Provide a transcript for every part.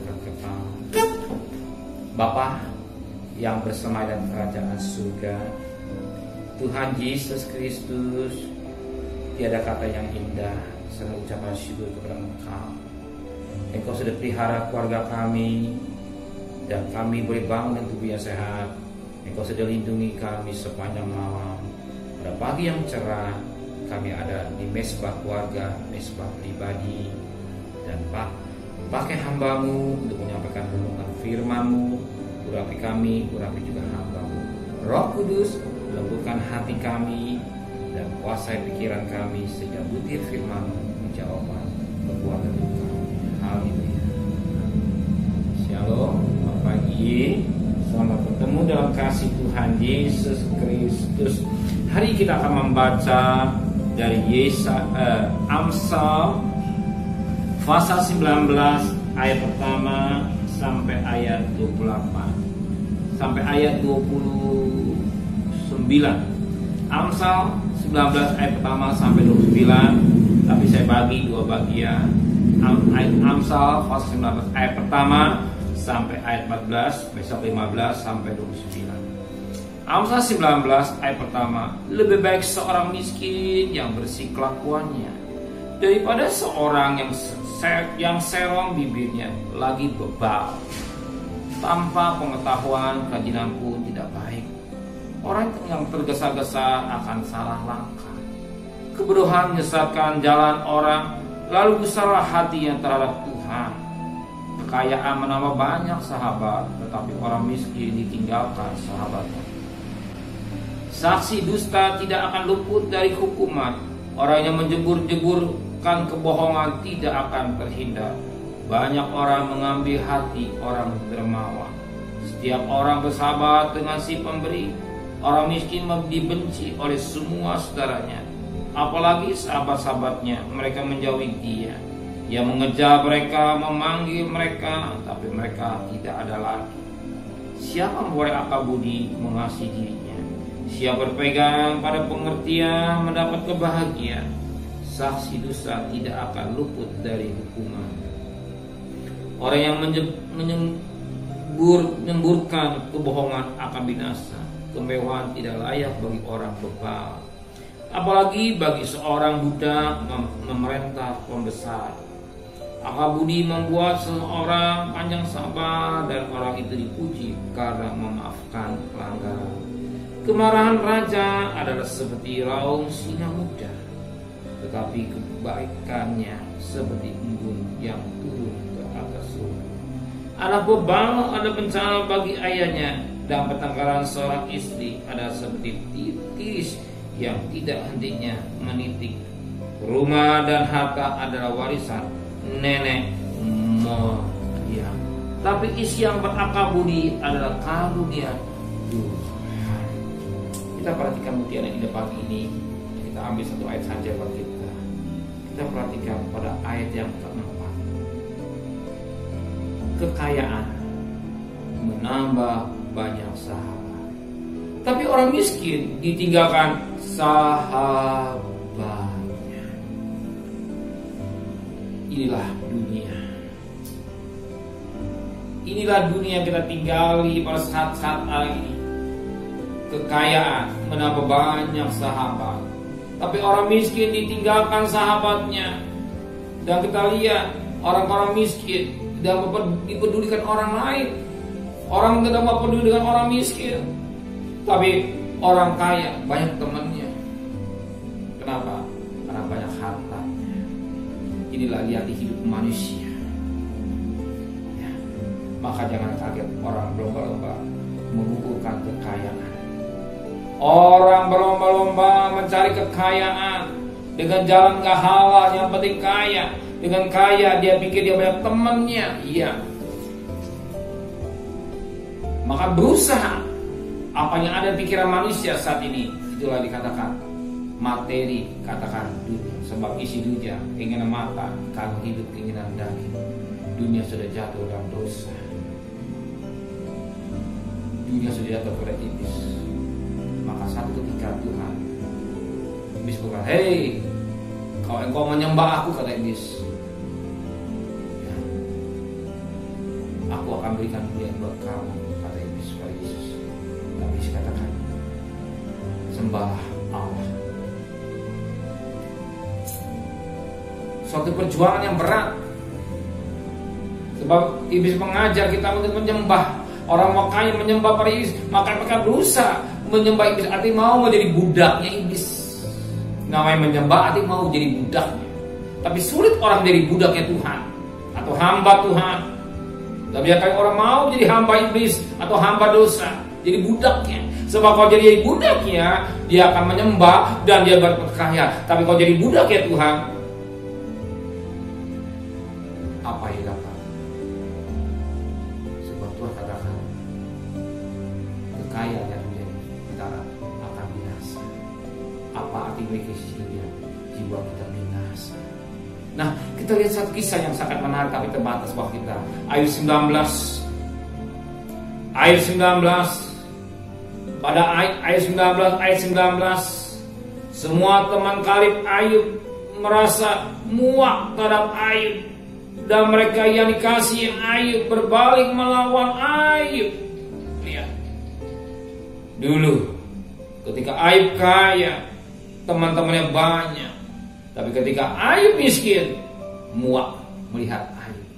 yang kekal. Bapa yang bersama dalam kerajaan surga, Tuhan Yesus Kristus, tiada kata yang indah selain ucapan syukur kepada Engkau. Engkau sudah pelihara keluarga kami, dan kami boleh bangun dengan tubuh yang sehat. Engkau sudah lindungi kami sepanjang malam. Pada pagi yang cerah, kami ada di mesbah keluarga, mesbah pribadi, dan pakai hamba-Mu untuk menyampaikan renungan firman-Mu. Urapi kami, urapi juga hamba-Mu. Roh Kudus, lembutkan hati kami dan kuasai pikiran kami sehingga butir firman-Mu menjawabkan kekuatan kami. Haleluya. Shalom, selamat pagi. Selamat bertemu dalam kasih Tuhan Yesus Kristus. Hari kita akan membaca dari Amsal pasal 19 ayat pertama sampai ayat 28 sampai ayat 29. Amsal 19 ayat pertama sampai 29, tapi saya bagi dua bagian. Amsal pasal 19 ayat pertama sampai ayat 14, besok 15 sampai 29. Amsal 19 ayat pertama, lebih baik seorang miskin yang bersih kelakuannya daripada seorang yang serong bibirnya lagi bebal. Tanpa pengetahuan kejinan pun tidak baik. Orang yang tergesa-gesa akan salah langkah. Kebodohan menyesatkan jalan orang, lalu besarlah hatinya terhadap Tuhan. Kekayaan menambah banyak sahabat, tetapi orang miskin ditinggalkan sahabatnya. Saksi dusta tidak akan luput dari hukuman. Orang yang menjebur-jeburkan kebohongan tidak akan terhindar. Banyak orang mengambil hati orang dermawan. Setiap orang bersahabat dengan si pemberi. Orang miskin dibenci oleh semua saudaranya, apalagi sahabat-sahabatnya. Mereka menjauhi dia. Ia mengejar mereka, memanggil mereka, tapi mereka tidak ada lagi. Siapa memperoleh akal budi mengasihi dirinya. Siapa berpegang pada pengertian mendapat kebahagiaan. Saksi dusta tidak akan luput dari hukuman. Orang yang menyemburkan kebohongan akan binasa. Kemewahan tidak layak bagi orang bebal, apalagi bagi seorang budak memerintah pembesar. Akal budi membuat seseorang panjang sabar, dan orang itu dipuji karena memaafkan pelanggaran. Kemarahan raja adalah seperti raung singa muda, tetapi kebaikannya seperti embun yang turun ke atas rumah. Anak bebal ada bencana bagi ayahnya, dan pertengkaran seorang istri ada seperti tiris yang tidak hentinya menitik. Rumah dan harta adalah warisan nenek moyang, tapi isi yang berakal budi adalah karunia Tuhan. Kita perhatikan mutiara di depan ini. Kita ambil satu ayat saja bagi kita. Kita perhatikan pada ayat yang keempat. Kekayaan menambah banyak sahabat, tapi orang miskin ditinggalkan sahabatnya. Inilah dunia. Inilah dunia yang kita tinggali pada saat-saat ini. Kekayaan menambah banyak sahabat, tapi orang miskin ditinggalkan sahabatnya. Dan kita lihat orang-orang miskin tidak dipedulikan orang lain. Orang tidak peduli dengan orang miskin, tapi orang kaya banyak temannya. Kenapa? Karena banyak hartanya. Inilah lihat hidup manusia ya. Maka jangan kaget orang berlomba-lomba mengumpulkan kekayaan. Orang berlomba-lomba mencari kekayaan dengan jalan gak halal, yang penting kaya. Dengan kaya dia pikir dia banyak temannya. Iya. Maka berusaha apa yang ada di pikiran manusia saat ini. Itulah dikatakan materi, katakan dunia. Sebab isi dunia keinginan mata, kalau hidup keinginan daging. Dunia sudah jatuh dalam dosa. Dunia sudah jatuh pada iblis. Maka satu ketika Tuhan iblis berkata, hei, kalau engkau menyembah aku, kata iblis, ya, aku akan berikan dia buat kamu, kata iblis pada Yesus. Tapi Yesus katakan, sembahlah Allah. Suatu perjuangan yang berat, sebab iblis mengajar kita untuk menyembah. Orang makanya menyembah pada iblis, maka mereka berusaha menyembah iblis, artinya mau menjadi budaknya iblis. Namanya menyembah artinya mau jadi budaknya. Tapi sulit orang jadi budaknya Tuhan atau hamba Tuhan. Tapi ya kayak orang mau jadi hamba iblis atau hamba dosa, jadi budaknya. Sebab kalau jadi budaknya, dia akan menyembah dan dia berkaya. Tapi kalau jadi budaknya Tuhan, apa yang dapat? Sebab Tuhan katakan, kekayaan yang menjadi kita akan binasa. Apa arti begitu? Jiwa kita binasa. Nah, kita lihat satu kisah yang sangat menarik tapi terbatas waktu kita. Ayat 19. Pada ayat 19, semua teman karib Ayub merasa muak terhadap Ayub, dan mereka yang dikasihi Ayub berbalik melawan Ayub. Lihat, dulu ketika Ayub kaya, teman-temannya banyak. Tapi ketika Ayub miskin, muak melihat Ayub.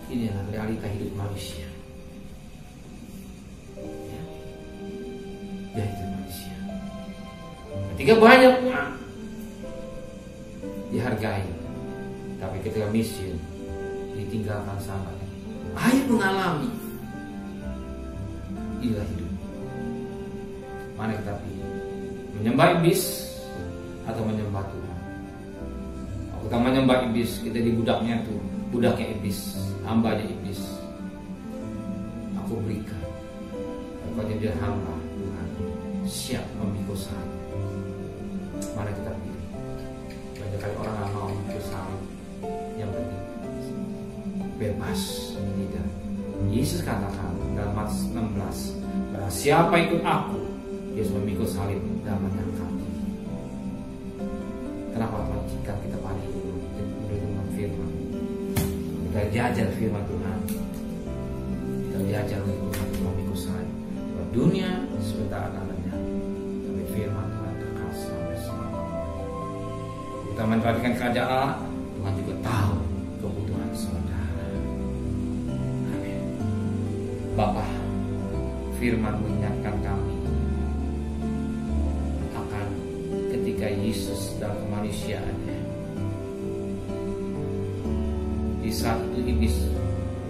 Inilah realita hidup manusia. Ya, itu manusia. Ketika banyak uang, dihargai. Tapi ketika miskin, ditinggalkan sahabatnya. Ayub mengalami. Inilah hidup. Mana kita pilih? Menyembah iblis atau menyembah Tuhan? Kita menyembah iblis, kita di budaknya tuh, budaknya iblis, hambanya iblis. Aku berikan, kalau jadi hamba Tuhan, siap memikul salib. Mana kita pilih? Banyak kali orang nggak mau memikul salib, yang penting bebas, tidak. Yesus katakan dalam Matius 16, barang siapa ikut aku, dia harus memikul salib dan menyangkal diri. Kenapa Tuhan jika kita paling dengan firman, kita diajar firman Tuhan, kita diajar untuk memikul salib. Dunia sebentar akan lenyap, tapi firman Tuhan kekal sampai selamanya. Kita memperhatikan kerajaan Allah, Tuhan juga tahu kebutuhan saudara. Amin. Bapa, firman mengingatkan kami akan ketika Yesus dalam kemanusiaannya, di saat itu iblis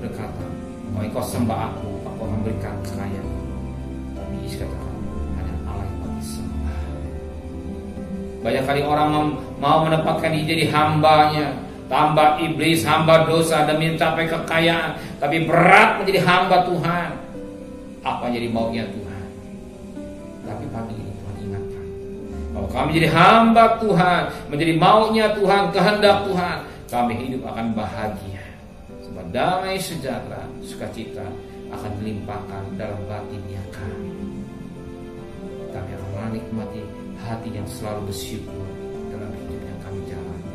berkata, kalau engkau sembah aku akan memberikan kekayaan. Tapi Yesus katakan, hanya Allah yang patut sembah. Banyak kali orang mau menempatkan diri jadi hambanya, hamba iblis, hamba dosa demi mencapai kekayaan, tapi berat menjadi hamba Tuhan. Apa yang jadi maunya Tuhan? Tapi pagi ini Tuhan ingatkan, kalau kami jadi hamba Tuhan, menjadi maunya Tuhan, kehendak Tuhan, kami hidup akan bahagia. Sebab damai sejahtera, sukacita akan dilimpahkan dalam batinnya kami. Kami akan menikmati hati yang selalu bersyukur dalam hidup yang kami jalani.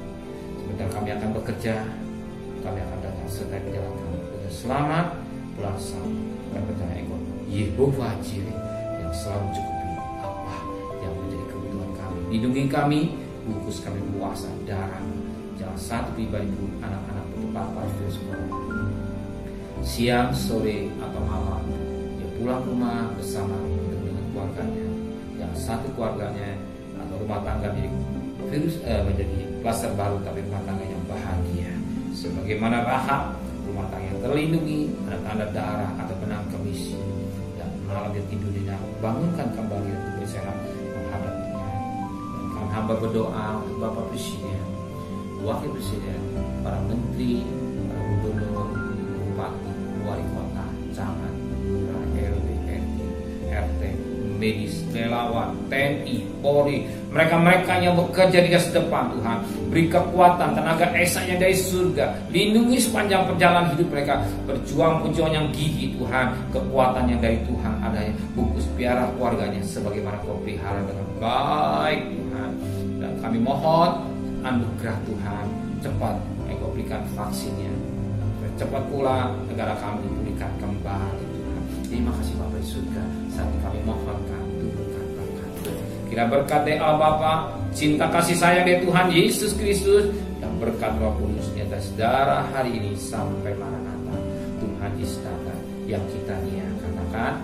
Sebentar kami akan bekerja, kami akan datang serta di jalan kami dengan selamat, pulang selamat. Kami percaya engkau Yehova Jireh yang selalu cukupi apa yang menjadi kebutuhan kami. Lindungi kami, bungkus kami puasa darah. Jangan satu pribadi pun anak-anak berpapar di sekolah, siang, sore atau malam, dia pulang rumah bersama dengan keluarganya. Yang satu keluarganya atau rumah tangga menjadi kluster baru, tapi rumah tangga yang bahagia. Sebagaimana Rahab, rumah tangga yang terlindungi, ada tanda darah atau benang kemisi. Dan malam dia tidur nyenyak, bangunkan kembali untuk bersehat menghadapinya. Dan kami hamba berdoa untuk Bapak Presiden, Wakil Presiden, para menteri, para gubernur, bupati, wali kota, camat, RW, RT, medis, relawan, TNI, Polri, mereka-mereka yang bekerja di garis depan Tuhan, beri kekuatan, tenaga esanya dari surga, lindungi sepanjang perjalanan hidup mereka, berjuang yang gigih Tuhan, kekuatan yang dari Tuhan adanya, bungkus piara keluarganya sebagaimana Kau pelihara dengan baik Tuhan. Dan kami mohon anugerah Tuhan, cepat Engkau berikan vaksinnya, Cepat pula negara kami dipulihkan kembali Tuhan. Terima kasih Bapa di surga. Saat ini kami mohonkan turunkan berkat. Kira berkat dari Allah Bapa, cinta kasih sayang dari Tuhan Yesus Kristus, dan berkat Roh Kudus di atas darah hari ini sampai Maranatha. Tuhan Yesus datang, yang kita katakan